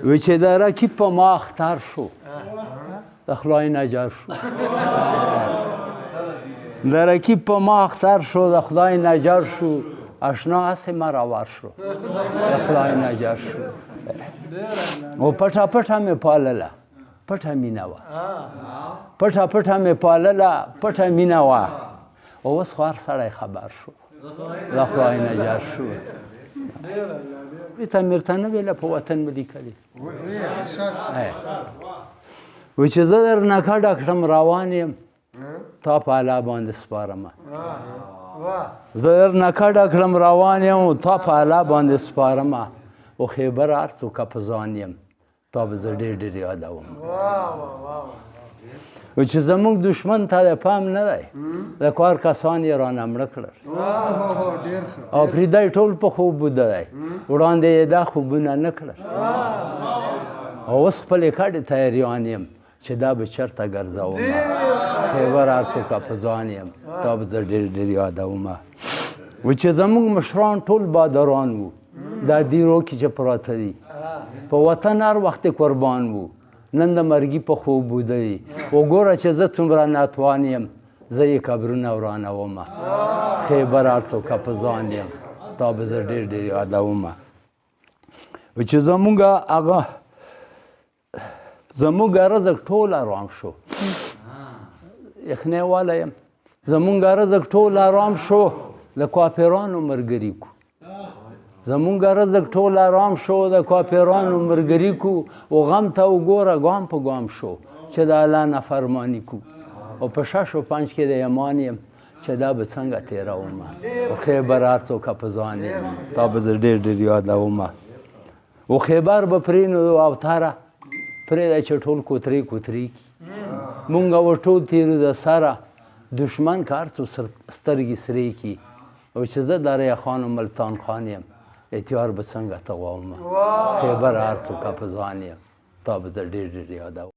وی چې د رقیب په ما اختر شو د خدای نجار شو د رقیب په ما اختر شو د خدای نجار شو اشنا هسې مرور شو د خدای نجار شو او پټه پټه مې پالله پټه مینه وه پټه پټه مې پالله پټه مینه وه اوس خو هر سړی خبر شو د خدای نجار شو ته مېرته نه ویله په وطن مې لیکلي وایي چې زه در نه کډه کړم روان یم تا په الله باندې سپارمه زه در نه کډه کړم روان یم تا په الله باندې سپارمه او خیبر هر څوکه په ځان یم تا به زه ډېر ډېر یادوم و چې زموږ دشمن ته د پام نه دی د کار کسان یې رانه مړه کړل افریدی ټول په خوب بوده دی وړاندې یې دا خوبونه نه کړل او اوس خپلې کډې تیاریان یم چې دا به چېرته ګرځومه خیبر هر څوکه په ځان یم تا به زه ډېر ډېر یادومه و چې زموږ مشران ټول بادران وو دا دیرو کې چې پراته دي په وطن هر وخت قربان وو نن د مرګي په خوب بوده دي وګوره چې زه څومره ناتوان یم زه یې قبرونه ورانومه خیبر هر څوکه په ځان یم تا به زه ډېر ډېر یادومه و چې زموږ هغه زموږ رزق ټول ارام شو یخنۍ والا یم زموږ رزق ټول ارام شو د کافرانو ملګري کو زموږ رزق ټول ارام شو د کافرانو ملګري کو او غم ته وګوره ګام په ګام شو چې د الله نافرماني کو او په شش و پنج کې د ایمان یم چې دا به څنګه تېرومه او خیبر هر څوکه په ځان یم تا به زه ډېر ډېر یادومه او خیبر به پرېنږدو اوتاره پرېږده چې ټول کوترې کوترې کي مونږ ور ټول تېرو د سره دشمن که هر څو سترګې سرې کي او چې زه د ریا خان و ملتان خان یم اتیار به څنګه ته غواړمه خیبر هر څوکه په ځان یم تا به زه ډېر ډېر یادوم